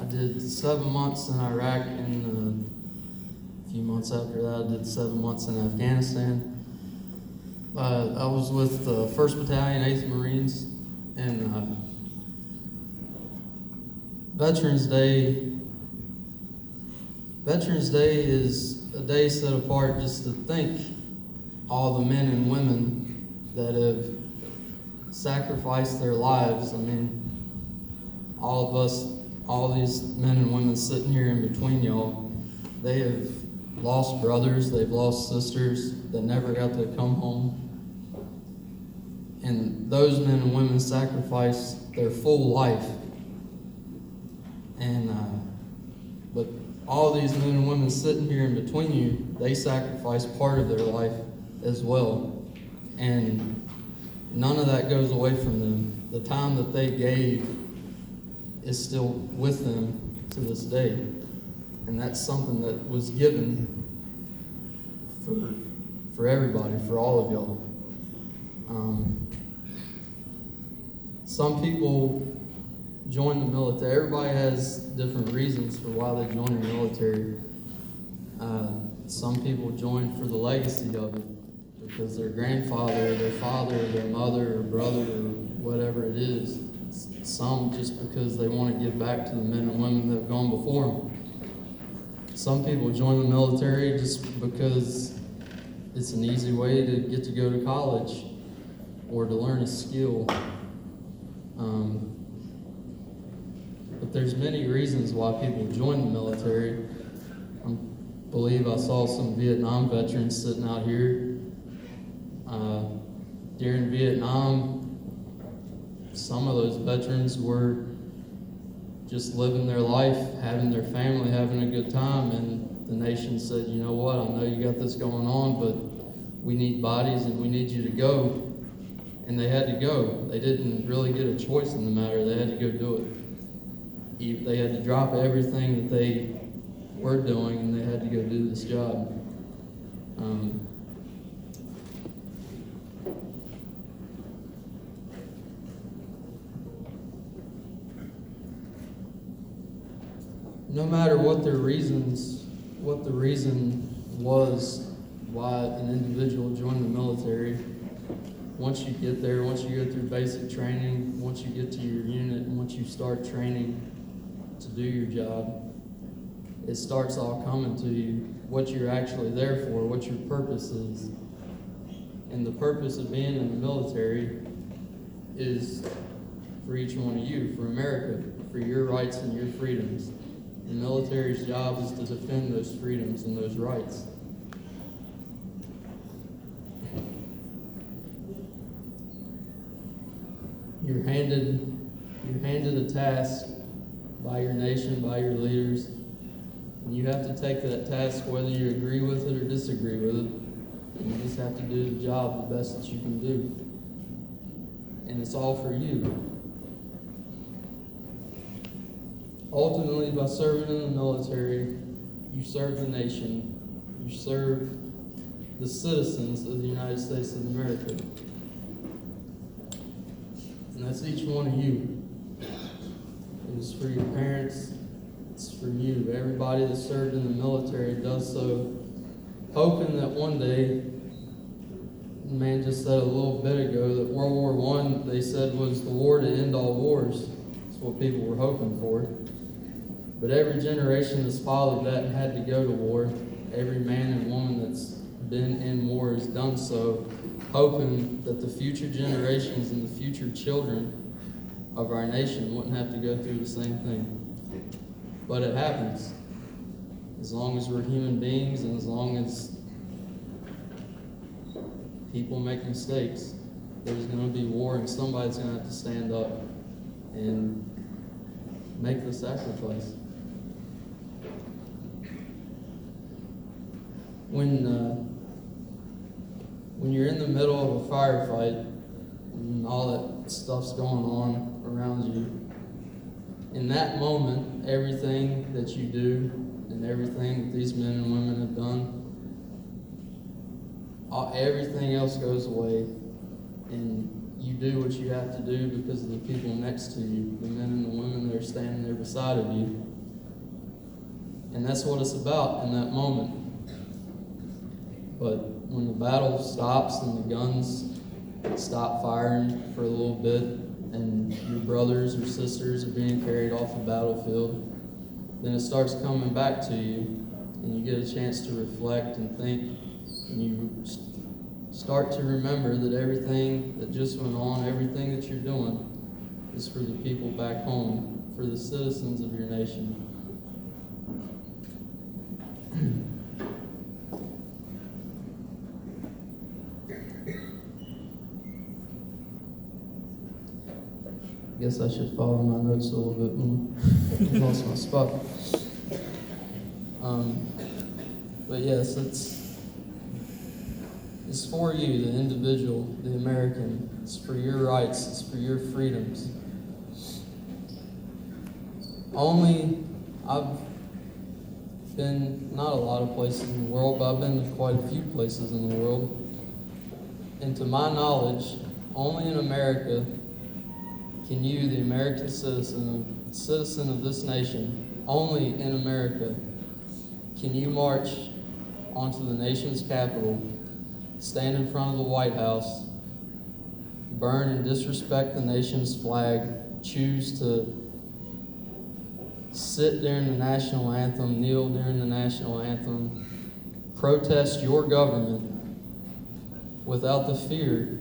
I did 7 months in Iraq, and a few months after that, I did 7 months in Afghanistan. I was with the 1st Battalion, 8th Marines, and Veterans Day is a day set apart just to thank all the men and women that have sacrificed their lives. I mean, all of us, all these men and women sitting here in between y'all, they have lost brothers, they've lost sisters that never got to come home. And those men and women sacrificed their full life. And but all these men and women sitting here in between you, they sacrificed part of their life as well. And none of that goes away from them. The time that they gave is still with them to this day. And that's something that was given for everybody, for all of y'all. Some people join the military. Everybody has different reasons for why they join the military. Some people join for the legacy of it, because their grandfather, their father, their mother, or brother, or whatever it is. Some just because they want to give back to the men and women that have gone before them. Some people join the military just because it's an easy way to get to go to college or to learn a skill. But there's many reasons why people join the military. I believe I saw some Vietnam veterans sitting out here. During Vietnam, some of those veterans were just living their life, having their family, having a good time, and the nation said, you know what, I know you got this going on, but we need bodies and we need you to go. And they had to go. They didn't really get a choice in the matter. They had to go do it. They had to drop everything that they were doing, and they had to go do this job. No matter what their reasons, what the reason was why an individual joined the military, once you get there, once you go through basic training, once you get to your unit, and once you start training to do your job, it starts all coming to you, what you're actually there for, what your purpose is. And the purpose of being in the military is for each one of you, for America, for your rights and your freedoms. The military's job is to defend those freedoms and those rights. You're handed a task by your nation, by your leaders, and you have to take that task whether you agree with it or disagree with it. And you just have to do the job the best that you can do. And it's all for you. Ultimately, by serving in the military, you serve the nation, you serve the citizens of the United States of America. And that's each one of you. It is for your parents, it's for you. Everybody that served in the military does so, hoping that one day, the man just said a little bit ago that World War I, they said, was the war to end all wars. That's what people were hoping for. But every generation that's followed that and had to go to war, every man and woman that's been in war has done so, hoping that the future generations and the future children of our nation wouldn't have to go through the same thing. But it happens. As long as we're human beings and as long as people make mistakes, there's going to be war, and somebody's going to have to stand up and make the sacrifice. When you're in the middle of a firefight and all that stuff's going on around you, in that moment, everything that you do and everything that these men and women have done, everything else goes away, and you do what you have to do because of the people next to you, the men and the women that are standing there beside of you. And that's what it's about in that moment. But when the battle stops and the guns stop firing for a little bit and your brothers or sisters are being carried off the battlefield, then it starts coming back to you and you get a chance to reflect and think, and you start to remember that everything that just went on, everything that you're doing is for the people back home, for the citizens of your nation. I guess I should follow my notes a little bit more. I lost my spot. But yes, it's for you, the individual, the American. It's for your rights. It's for your freedoms. I've been not a lot of places in the world, but I've been to quite a few places in the world. And to my knowledge, only in America can you, the American citizen of this nation, only in America can you march onto the nation's capital, stand in front of the White House, burn and disrespect the nation's flag, choose to sit during the national anthem, kneel during the national anthem, protest your government without the fear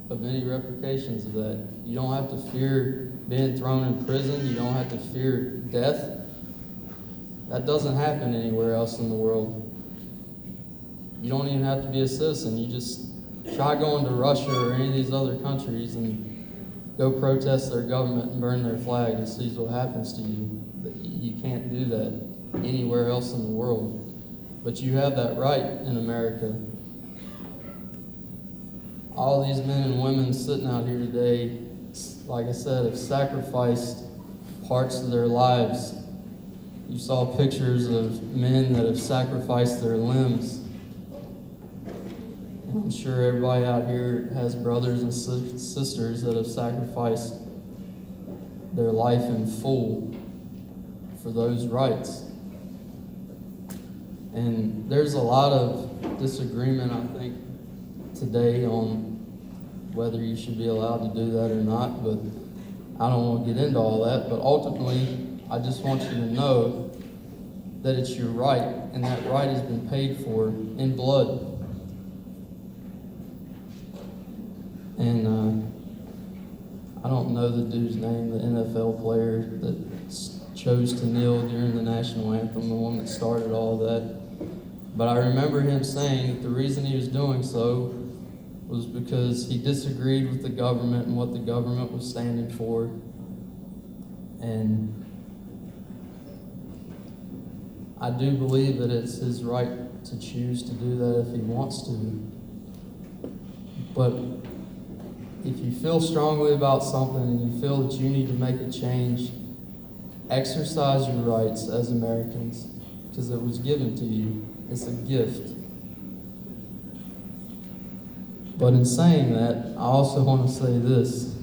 of any repercussions of that. You don't have to fear being thrown in prison. You don't have to fear death. That doesn't happen anywhere else in the world. You don't even have to be a citizen. You just try going to Russia or any of these other countries and go protest their government and burn their flag and see what happens to you. You can't do that anywhere else in the world. But you have that right in America. All these men and women sitting out here today, like I said, have sacrificed parts of their lives. You saw pictures of men that have sacrificed their limbs. I'm sure everybody out here has brothers and sisters that have sacrificed their life in full for those rights. And there's a lot of disagreement, I think, today on whether you should be allowed to do that or not, but I don't want to get into all that. But ultimately, I just want you to know that it's your right, and that right has been paid for in blood. And I don't know the dude's name, the NFL player that chose to kneel during the national anthem, the one that started all that. But I remember him saying that the reason he was doing so was because he disagreed with the government and what the government was standing for. And I do believe that it's his right to choose to do that if he wants to. But if you feel strongly about something and you feel that you need to make a change, exercise your rights as Americans, because it was given to you. It's a gift. But in saying that, I also want to say this.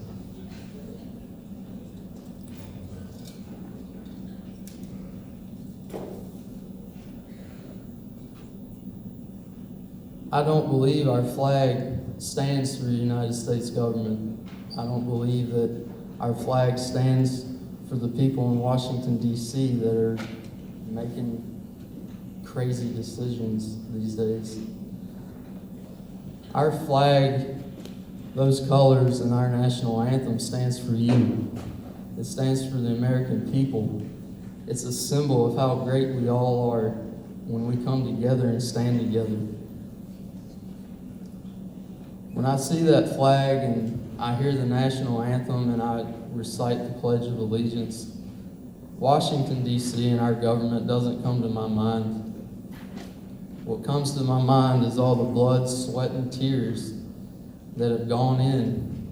I don't believe our flag stands for the United States government. I don't believe that our flag stands for the people in Washington, D.C. that are making crazy decisions these days. Our flag, those colors, and our national anthem stands for you. It stands for the American people. It's a symbol of how great we all are when we come together and stand together. When I see that flag and I hear the national anthem and I recite the Pledge of Allegiance, Washington, D.C. and our government doesn't come to my mind. What comes to my mind is all the blood, sweat, and tears that have gone in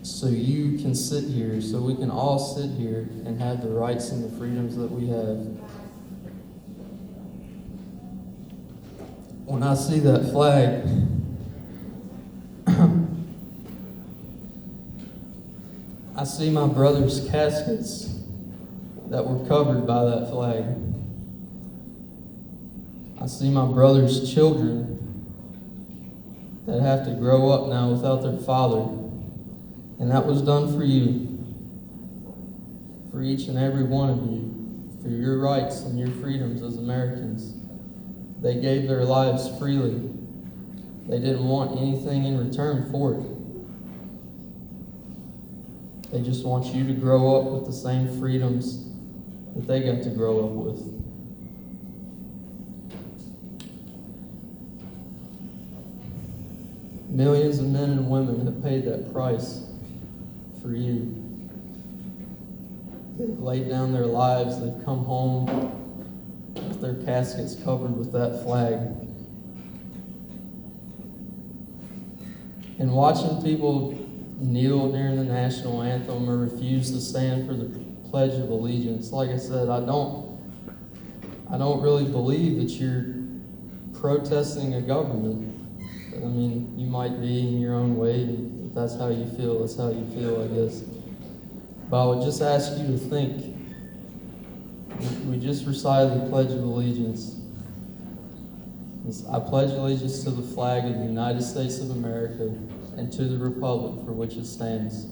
so you can sit here, so we can all sit here and have the rights and the freedoms that we have. When I see that flag, I see my brother's caskets that were covered by that flag. I see my brother's children that have to grow up now without their father. And that was done for you, for each and every one of you, for your rights and your freedoms as Americans. They gave their lives freely. They didn't want anything in return for it. They just want you to grow up with the same freedoms that they got to grow up with. Millions of men and women have paid that price for you. They've laid down their lives. They've come home with their caskets covered with that flag. And watching people kneel during the national anthem or refuse to stand for the Pledge of Allegiance, like I said, I don't really believe that you're protesting a government. I mean, you might be in your own way, and if that's how you feel, that's how you feel, I guess. But I would just ask you to think. We just recited the Pledge of Allegiance. I pledge allegiance to the flag of the United States of America and to the republic for which it stands.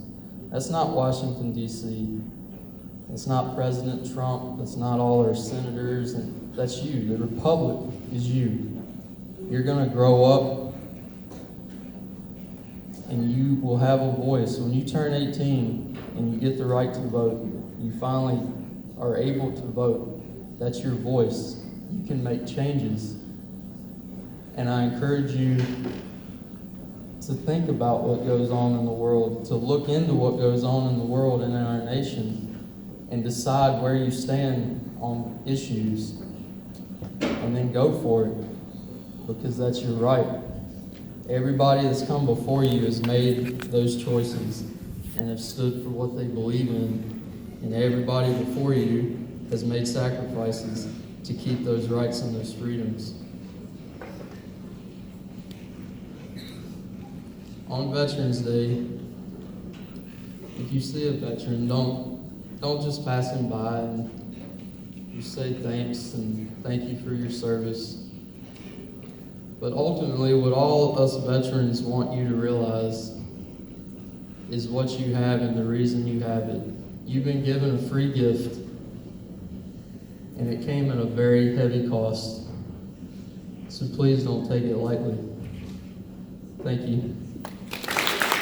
That's not Washington, D.C. That's not President Trump. That's not all our senators. And that's you. The republic is you. You're going to grow up and you will have a voice. When you turn 18 and you get the right to vote, you finally are able to vote. That's your voice. You can make changes. And I encourage you to think about what goes on in the world, to look into what goes on in the world and in our nation, and decide where you stand on issues, and then go for it, because that's your right. Everybody that's come before you has made those choices and have stood for what they believe in, and everybody before you has made sacrifices to keep those rights and those freedoms. On Veterans Day, if you see a veteran, don't just pass him by and you say thanks and thank you for your service. But ultimately, what all us veterans want you to realize is what you have and the reason you have it. You've been given a free gift, and it came at a very heavy cost. So please don't take it lightly. Thank you.